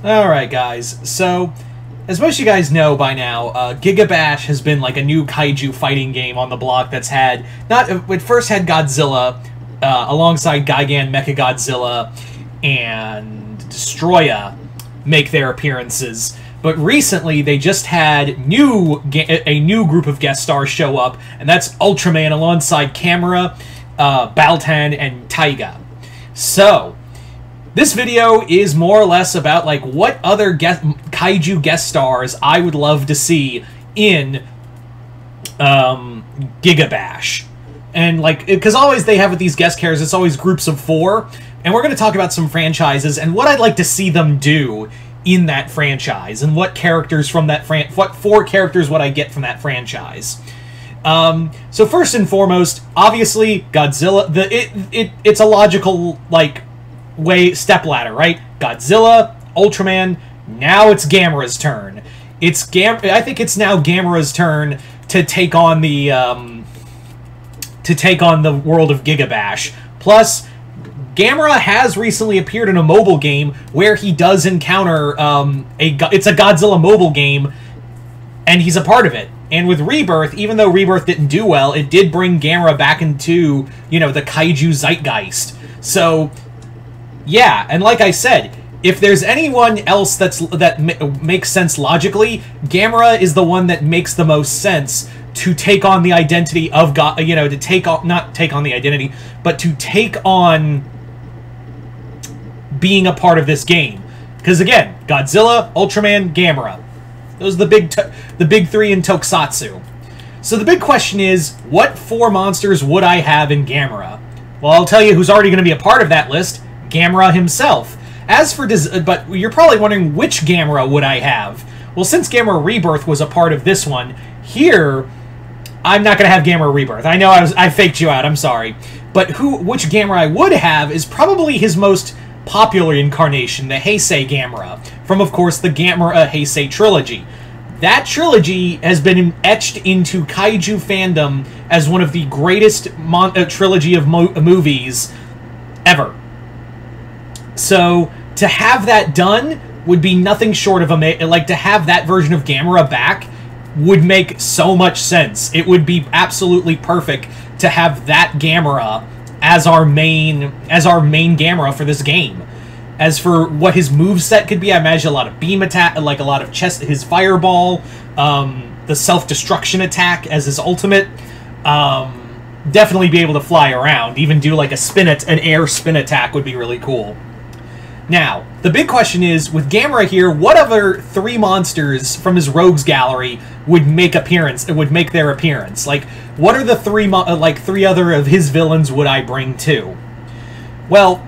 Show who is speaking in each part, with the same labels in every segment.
Speaker 1: Alright, guys, so, as most of you guys know by now, Gigabash has been like a new kaiju fighting game on the block that's had, it first had Godzilla, alongside Gigan Mechagodzilla and Destroya make their appearances, but recently they just had a new group of guest stars show up, and that's Ultraman alongside Camera, Baltan, and Taiga. So, this video is more or less about, like, what other kaiju guest stars I would love to see in Gigabash. And, like, because always they have with these guest characters, it's always groups of 4. And we're going to talk about some franchises and what I'd like to see them do in that franchise. And what characters from that what 4 characters would I get from that franchise. So first and foremost, obviously, Godzilla. It's a logical, like, stepladder, right? Godzilla, Ultraman, now it's Gamera's turn. I think it's now Gamera's turn to take on the world of Gigabash. Plus, Gamera has recently appeared in a mobile game where he does encounter it's a Godzilla mobile game, and he's a part of it. And with Rebirth, even though Rebirth didn't do well, it did bring Gamera back into, you know, the kaiju zeitgeist. So, yeah, and like I said, if there's anyone else that makes sense logically, Gamera is the one that makes the most sense to take on the identity of God, you know, not take on the identity, but to take on being a part of this game. Because again, Godzilla, Ultraman, Gamera. Those are the big 3 in Tokusatsu. So the big question is, what 4 monsters would I have in Gamera? Well, I'll tell you who's already going to be a part of that list. Gamera himself. But you're probably wondering, which Gamera would I have? Well, since Gamera Rebirth was a part of this one, here, I'm not going to have Gamera Rebirth. I know I faked you out, I'm sorry. But which Gamera I would have is probably his most popular incarnation, the Heisei Gamera, from, of course, the Gamera Heisei trilogy. That trilogy has been etched into kaiju fandom as one of the greatest trilogy of movies ever. So, to have that done would be nothing short of like, to have that version of Gamera back would make so much sense. It would be absolutely perfect to have that Gamera as our main Gamera for this game. As for what his moveset could be, I imagine a lot of beam attack, like a lot of his fireball, the self-destruction attack as his ultimate. Definitely be able to fly around, even do like an air spin attack would be really cool. Now, the big question is, with Gamera here, what other 3 monsters from his Rogues Gallery would make their appearance? Like, what are the 3 other of his villains would I bring too? Well,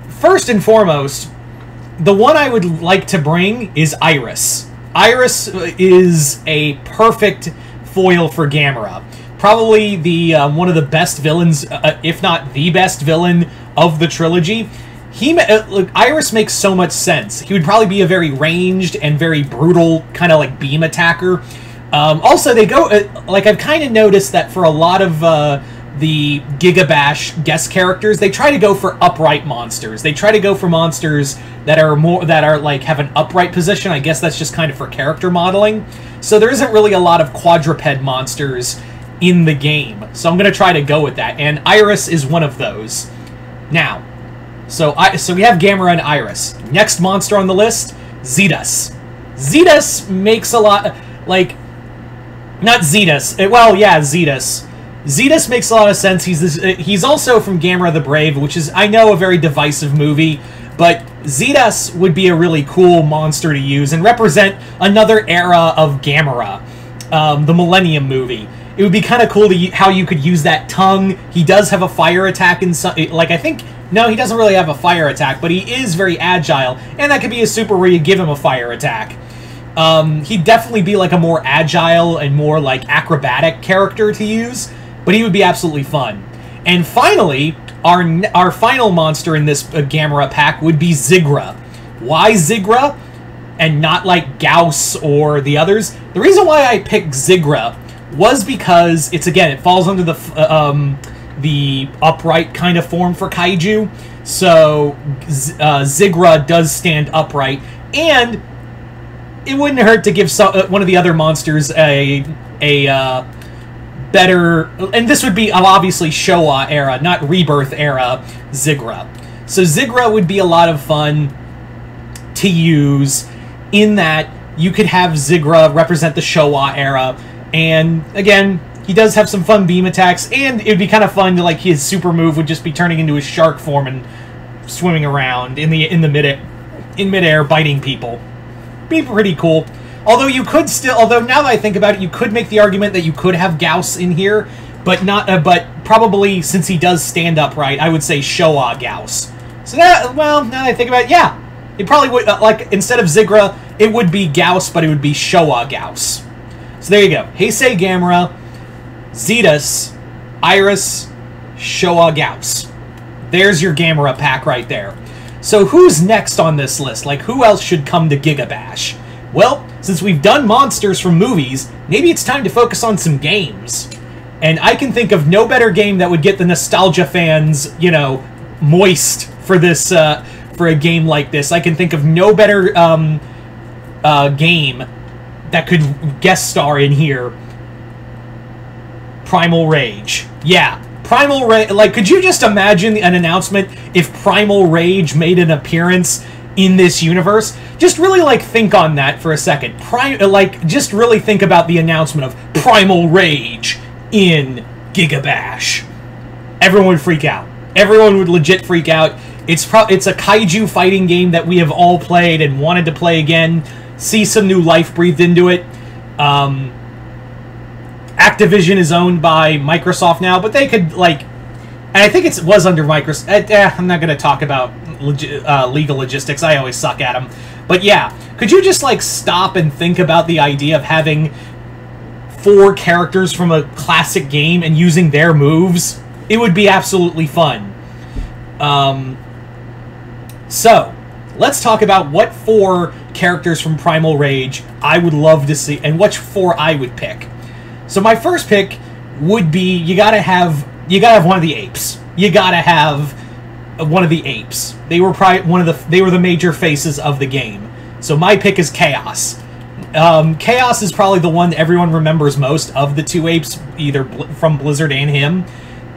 Speaker 1: first and foremost, the one I would like to bring is Iris. Iris is a perfect foil for Gamera. Probably the one of the best villains, if not the best villain of the trilogy. Iris makes so much sense. He would probably be a very ranged and very brutal kind of like beam attacker. Also, they go like, I've kind of noticed that for a lot of the Gigabash guest characters, they try to go for upright monsters. They try to go for monsters that are like have an upright position. I guess that's just kind of for character modeling. So there isn't really a lot of quadruped monsters in the game. So I'm going to try to go with that, and Iris is one of those. Now, so we have Gamera and Iris. Next monster on the list, Zetus. Zetus makes a lot, like, not Zetus. Well, yeah, Zetus. Zetus makes a lot of sense. He's also from Gamera the Brave, which is, I know, a very divisive movie, but Zetus would be a really cool monster to use and represent another era of Gamera, the Millennium movie. It would be kind of cool how you could use that tongue. He does have a fire attack in some, like, I think, no, he doesn't really have a fire attack, but he is very agile, and that could be a super where you give him a fire attack. He'd definitely be like a more agile and more like acrobatic character to use, but he would be absolutely fun. And finally, our final monster in this Gamera pack would be Zigra. Why Zigra and not like Gauss or the others? The reason why I picked Zigra was because it falls under the upright kind of form for kaiju. So Zigra does stand upright, And it wouldn't hurt to give one of the other monsters a better, and this would be obviously Showa era, not Rebirth era, Zigra. So Zigra would be a lot of fun to use in that you could have Zigra represent the Showa era, and again, he does have some fun beam attacks, and it would be kind of fun to, like, his super move would just be turning into his shark form and swimming around in midair biting people. Be pretty cool. Although you could still, now that I think about it, you could make the argument that you could have Gauss in here, but not, but probably since he does stand upright, I would say Showa Gauss. So that, well, now that I think about it, yeah, it probably would, like, instead of Zigra, it would be Gauss, but it would be Showa Gauss. So there you go. Heisei Gamera, Zetus, Iris, Showa Gauss. There's your Gamera pack right there. So who's next on this list? Like, who else should come to Gigabash? Well, since we've done monsters from movies, maybe it's time to focus on some games. And I can think of no better game that would get the nostalgia fans, you know, moist for this, for a game like this. I can think of no better game that could guest star in here. Primal Rage. Yeah, Primal Rage. Like, could you just imagine an announcement if Primal Rage made an appearance in this universe? Just really, like, think on that for a second. Just really think about the announcement of Primal Rage in Gigabash. Everyone would freak out. Everyone would legit freak out. It's a kaiju fighting game that we have all played and wanted to play again. See some new life breathed into it. Activision is owned by Microsoft now, but they could, like... And I think it was under Microsoft. I'm not going to talk about legal logistics. I always suck at them. But yeah, could you just, like, stop and think about the idea of having 4 characters from a classic game and using their moves? It would be absolutely fun. So, let's talk about what 4 characters from Primal Rage I would love to see, and which 4 I would pick. So my first pick would be, you gotta have one of the apes. You gotta have one of the apes. They were the major faces of the game. So my pick is Chaos. Chaos is probably the one that everyone remembers most of the 2 apes, either from Blizzard and him.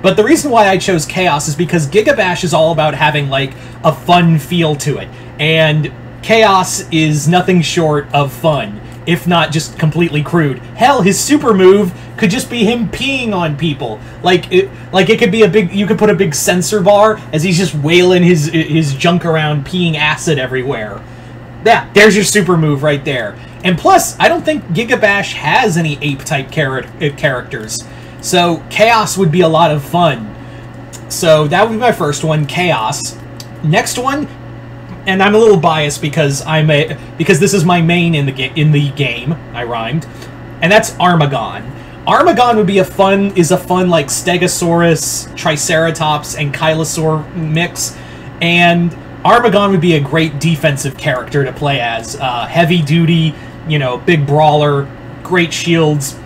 Speaker 1: But the reason why I chose Chaos is because Gigabash is all about having, like, a fun feel to it. And Chaos is nothing short of fun, if not just completely crude. Hell, his super move could just be him peeing on people. It could be you could put a big sensor bar as he's just wailing his junk around, peeing acid everywhere. Yeah, there's your super move right there. And plus, I don't think Gigabash has any ape-type characters. So, Chaos would be a lot of fun. So, that would be my first one, Chaos. Next one, and I'm a little biased because this is my main in the game. I rhymed. And that's Armagon. Armagon would be a fun like Stegosaurus, Triceratops, and Kylosaur mix. And Armagon would be a great defensive character to play as. Heavy duty, you know, big brawler, great shields.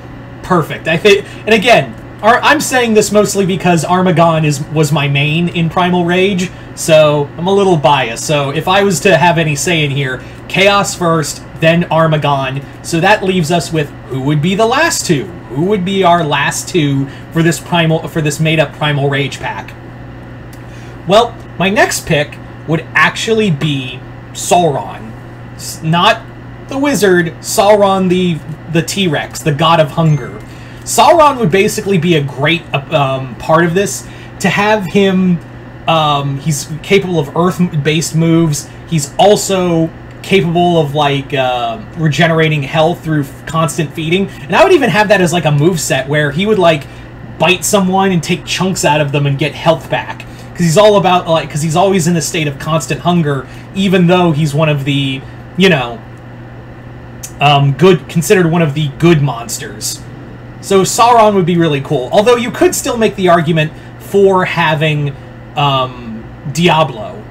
Speaker 1: Perfect. And again, I'm saying this mostly because Armagon was my main in Primal Rage, so I'm a little biased. So if I was to have any say in here, Chaos first, then Armagon. So that leaves us with who would be the last 2? Who would be our last 2 for this made-up Primal Rage pack? Well, my next pick would actually be Sauron. Not the wizard, Sauron the T-Rex, the god of hunger. Sauron would basically be a great part of this. To have him, he's capable of earth-based moves. He's also capable of, like, regenerating health through constant feeding. And I would even have that as, like, a moveset where he would, like, bite someone and take chunks out of them and get health back. Because he's all about, like, because he's always in a state of constant hunger, even though he's one of the, you know, considered one of the good monsters. So Sauron would be really cool. Although you could still make the argument for having Diablo.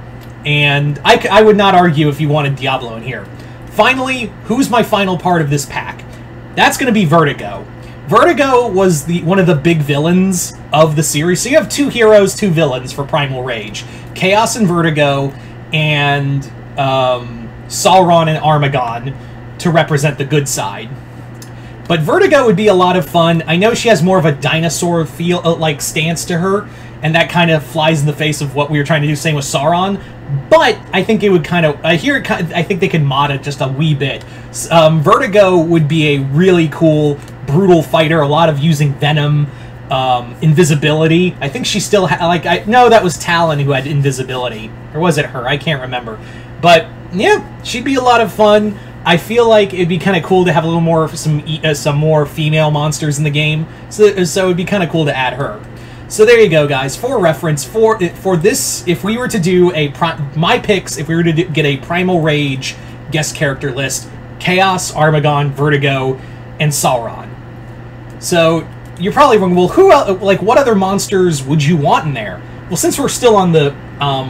Speaker 1: And I would not argue if you wanted Diablo in here. Finally, who's my final part of this pack? That's going to be Vertigo. Vertigo was one of the big villains of the series. So you have 2 heroes, 2 villains for Primal Rage. Chaos and Vertigo, and Sauron and Armagon to represent the good side. But Vertigo would be a lot of fun. I know she has more of a dinosaur feel, like stance to her, and that kind of flies in the face of what we were trying to do, same with Sauron. But I think it would kind of, I think they could mod it just a wee bit. Vertigo would be a really cool, brutal fighter, a lot of using venom, invisibility. I think she still no, that was Talon who had invisibility. Or was it her? I can't remember. But, yeah, she'd be a lot of fun. I feel like it'd be kind of cool to have a little more, some more female monsters in the game. So it'd be kind of cool to add her. So there you go, guys. For reference, for this, if we were to do my picks, if we were to get a Primal Rage guest character list, Chaos, Armagon, Vertigo, and Sauron. So you're probably wondering, well, who else, like, what other monsters would you want in there? Well, since we're still on the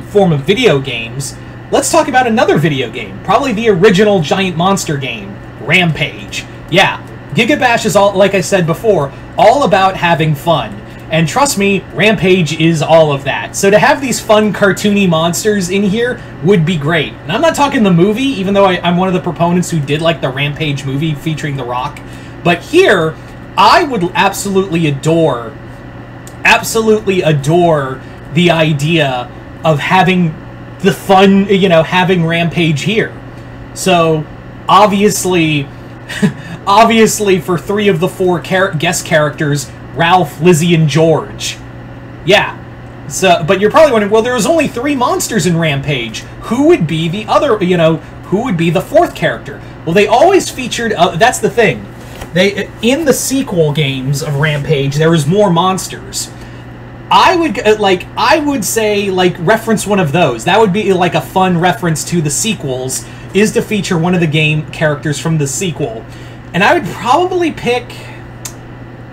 Speaker 1: form of video games, let's talk about another video game. Probably the original giant monster game, Rampage. Yeah, Gigabash is all, like I said before, all about having fun. And trust me, Rampage is all of that. So to have these fun, cartoony monsters in here would be great. And I'm not talking the movie, even though I'm one of the proponents who did like the Rampage movie featuring The Rock. But here, I would absolutely adore the idea of having the fun, having Rampage here. So, obviously, for 3 of the 4 guest characters, Ralph, Lizzie, and George. Yeah. So, but you're probably wondering, well, there was only 3 monsters in Rampage. Who would be the other, who would be the 4th character? Well, they always featured, that's the thing. In the sequel games of Rampage, there was more monsters. I would say, reference one of those. That would be, like, a fun reference to the sequels, is to feature one of the game characters from the sequel. And I would probably pick...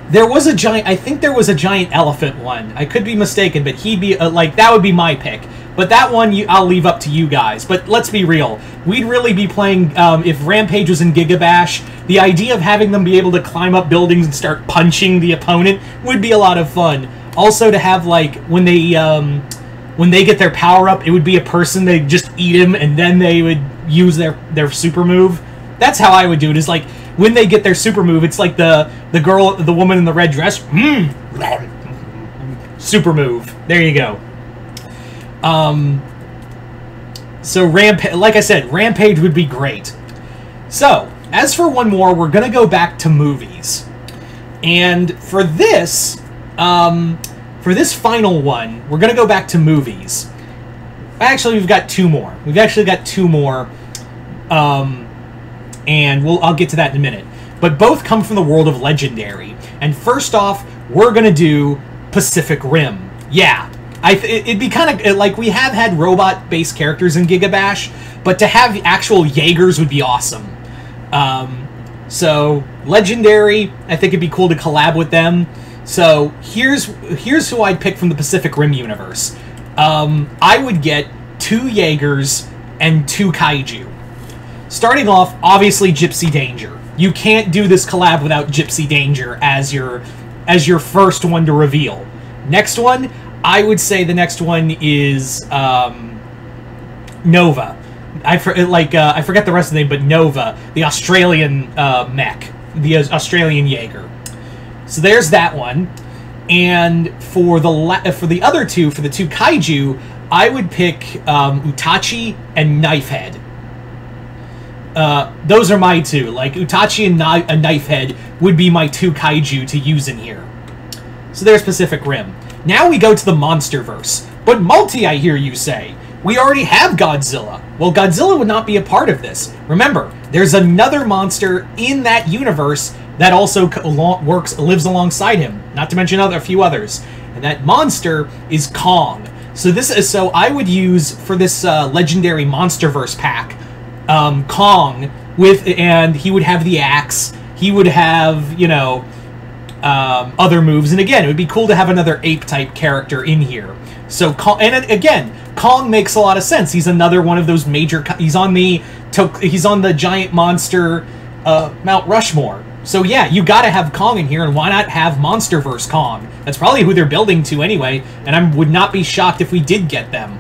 Speaker 1: I think there was a giant elephant one. I could be mistaken, but he'd be, that would be my pick. But that one, I'll leave up to you guys. But let's be real. We'd really be playing, if Rampage was in Gigabash, the idea of having them be able to climb up buildings and start punching the opponent would be a lot of fun. Also, to have, when they get their power-up, it would be a person, they'd just eat him, and then they would use their super move. That's how I would do it, is when they get their super move, it's like the woman in the red dress. Super move. There you go. So like I said, Rampage would be great. So, as for one more, we're gonna go back to movies. And for this final one, we're gonna go back to movies. Actually, we've got 2 more. And I'll get to that in a minute. But both come from the world of Legendary. And first off, we're gonna do Pacific Rim. Yeah, it'd be kind of like, we have had robot-based characters in Gigabash, but to have actual Jaegers would be awesome. So Legendary, I think it'd be cool to collab with them. So here's who I'd pick from the Pacific Rim universe. I would get 2 Jaegers and 2 Kaiju. Starting off, obviously, Gypsy Danger. You can't do this collab without Gypsy Danger as your first one to reveal. Next one, I would say the next one is Nova. I forget the rest of the name, but Nova, the Australian mech, the Australian Jaeger. So there's that one. And for the other 2, for the 2 Kaiju, I would pick Utachi and Knifehead. Those are my 2. Like, Utachi and Knifehead would be my 2 Kaiju to use in here. So there's Pacific Rim. Now we go to the Monsterverse. But multi, I hear you say. We already have Godzilla. Well, Godzilla would not be a part of this. Remember, there's another monster in that universe that also lives alongside him. Not to mention a few others. And that monster is Kong. So I would use, for this Legendary Monsterverse pack, Kong and he would have the axe. He would have, other moves. And again, it would be cool to have another ape-type character in here. So, and again, Kong makes a lot of sense. He's another one of those major... He's on the giant monster Mount Rushmore. So yeah, you gotta have Kong in here, and why not have Monsterverse Kong? That's probably who they're building to anyway, and I would not be shocked if we did get them.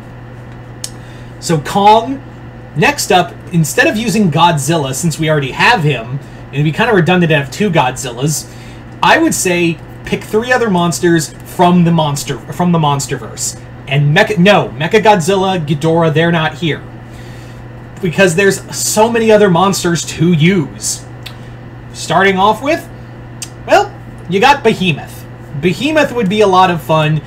Speaker 1: So Kong. Next up, instead of using Godzilla, since we already have him, and it'd be kind of redundant to have 2 Godzillas, I would say pick 3 other monsters from the Monsterverse. And Mechagodzilla, Ghidorah, they're not here. Because there's so many other monsters to use. Starting off with, well, you got Behemoth. Behemoth would be a lot of fun.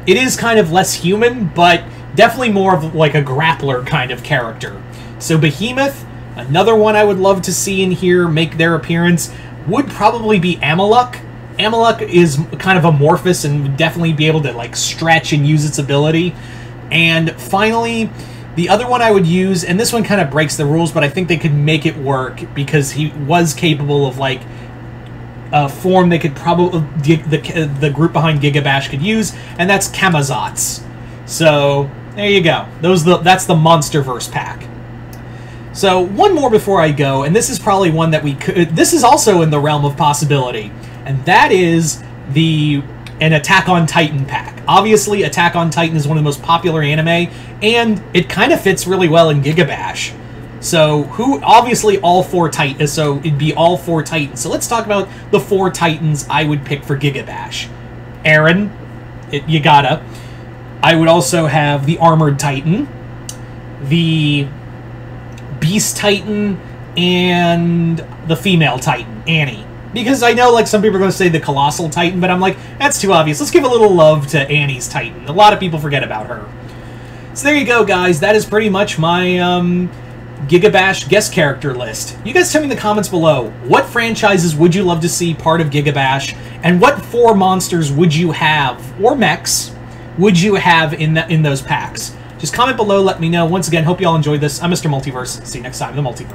Speaker 1: It is kind of less human, but definitely more of like a grappler kind of character. So Behemoth, another one I would love to see in here make their appearance, would probably be Amaluk. Amaluk is kind of amorphous and would definitely be able to like stretch and use its ability. And finally, the other one I would use, and this one kind of breaks the rules, but I think they could make it work because he was capable of like a form they could probably the group behind Gigabash could use, and that's Camazotz. So there you go. That's the Monsterverse pack. So one more before I go, and this is probably one that we could. This is also in the realm of possibility, and that is an Attack on Titan pack. Obviously, Attack on Titan is one of the most popular anime, and it kind of fits really well in Gigabash. So obviously all 4 Titans. So it'd be all 4 Titans. So let's talk about the 4 Titans I would pick for Gigabash. Eren, you gotta. I would also have the Armored Titan, the Beast Titan, and the Female Titan, Annie. Because I know, like, some people are going to say the Colossal Titan, but I'm like, that's too obvious. Let's give a little love to Annie's Titan. A lot of people forget about her. So there you go, guys. That is pretty much my Gigabash guest character list. You guys tell me in the comments below, what franchises would you love to see part of Gigabash, and what 4 monsters would you have, or mechs, would you have in those packs? Just comment below, let me know. Once again, hope you all enjoyed this. I'm Mr. Multiverse. See you next time in the Multiverse.